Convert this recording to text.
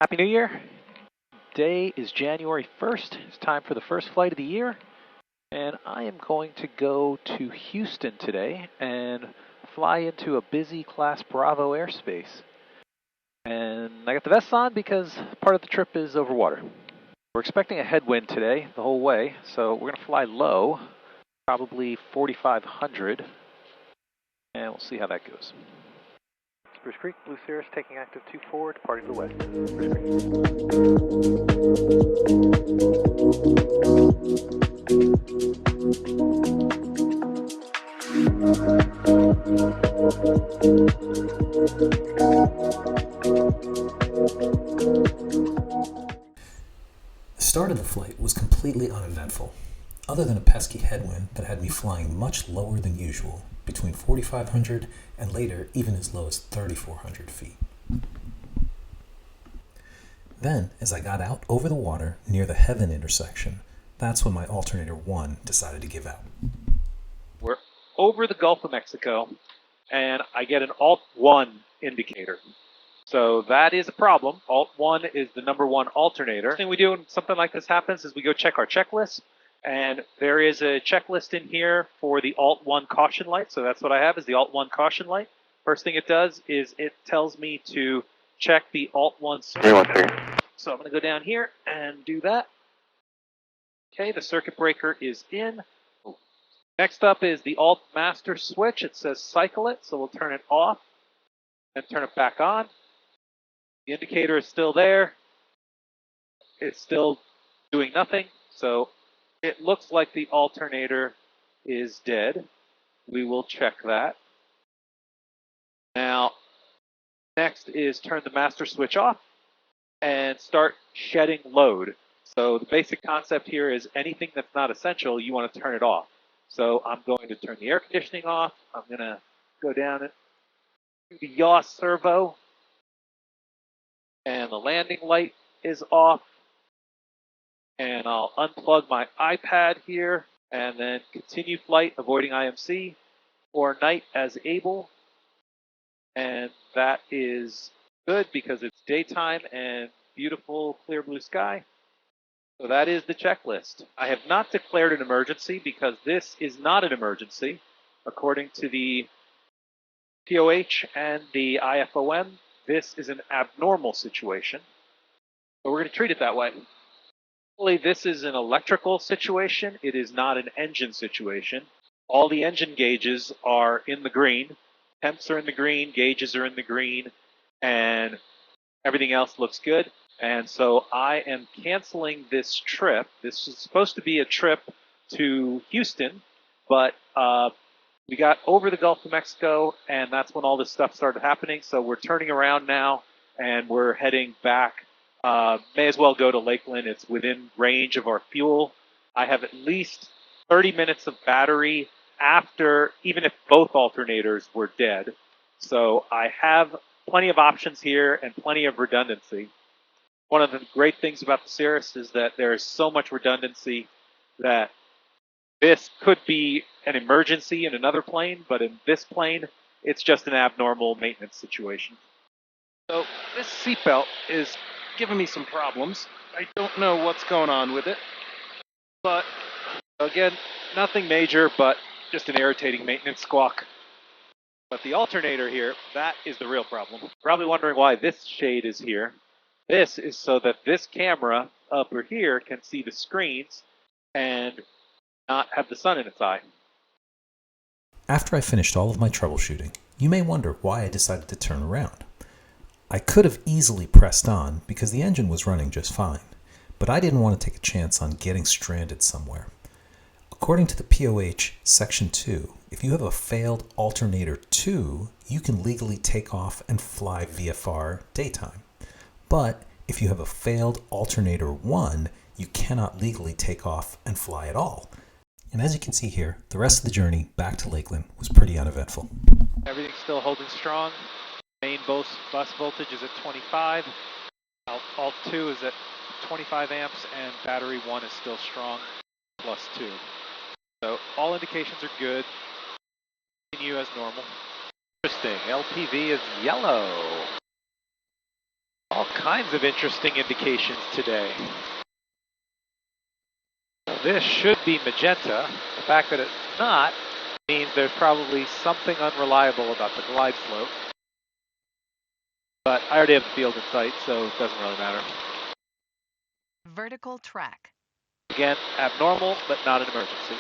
Happy New Year. Today is January 1st. It's time for the first flight of the year. And I am going to go to Houston today and fly into a busy Class Bravo airspace. And I got the vest on because part of the trip is over water. We're expecting a headwind today the whole way, so we're going to fly low, probably 4,500, and we'll see how that goes. Spruce Creek, Blue Cirrus, taking active 2-4, departing to the west. Spruce The start of the flight was completely uneventful, other than a pesky headwind that had me flying much lower than usual, between 4,500 and later even as low as 3,400 feet. Then, as I got out over the water near the Heaven intersection, that's when my Alternator 1 decided to give out. We're over the Gulf of Mexico, and I get an Alt 1 indicator. So that is a problem. Alt 1 is the number one alternator. The thing we do when something like this happens is we go check our checklist. And there is a checklist in here for the Alt 1 caution light. So that's what I have, is the Alt 1 caution light. First thing it does is it tells me to check the Alt 1 switch. So I'm going to go down here and do that. Okay, the circuit breaker is in. Next up is the Alt master switch. It says cycle it, so we'll turn it off and turn it back on. The indicator is still there. It's still doing nothing. So it looks like the alternator is dead. We will check that. Now, next is turn the master switch off and start shedding load. So the basic concept here is anything that's not essential, you want to turn it off. So I'm going to turn the air conditioning off. I'm going to go down to the yaw servo. And the landing light is off. And I'll unplug my iPad here and then continue flight, avoiding IMC, or night as able. And that is good because it's daytime and beautiful clear blue sky. So that is the checklist. I have not declared an emergency because this is not an emergency. According to the POH and the IFOM, this is an abnormal situation. But we're going to treat it that way. This is an electrical situation. It is not an engine situation. All the engine gauges are in the green. Temps are in the green, gauges are in the green, and everything else looks good. And so I am canceling this trip. This is supposed to be a trip to Houston, but we got over the Gulf of Mexico, and that's when all this stuff started happening. So we're turning around now, and we're heading back. May as well go to Lakeland. It's within range of our fuel. I have at least 30 minutes of battery after, even if both alternators were dead. So I have plenty of options here and plenty of redundancy. One of the great things about the Cirrus is that there is so much redundancy that this could be an emergency in another plane, but in this plane, it's just an abnormal maintenance situation. So this seatbelt is giving me some problems. I don't know what's going on with it, but again, nothing major, but just an irritating maintenance squawk. But the alternator here, that is the real problem. Probably wondering why this shade is here. This is so that this camera over here can see the screens and not have the sun in its eye. After I finished all of my troubleshooting, you may wonder why I decided to turn around. I could have easily pressed on because the engine was running just fine, but I didn't want to take a chance on getting stranded somewhere. According to the POH Section 2, if you have a failed Alternator 2, you can legally take off and fly VFR daytime. But if you have a failed Alternator 1, you cannot legally take off and fly at all. And as you can see here, the rest of the journey back to Lakeland was pretty uneventful. Everything's still holding strong. Main bus voltage is at 25. Alt 2 is at 25 amps, and battery 1 is still strong, +2. So all indications are good. Continue as normal. Interesting. LPV is yellow. All kinds of interesting indications today. This should be magenta. The fact that it's not means there's probably something unreliable about the glide slope. But I already have the field in sight, so it doesn't really matter. Vertical track. Again, abnormal, but not an emergency.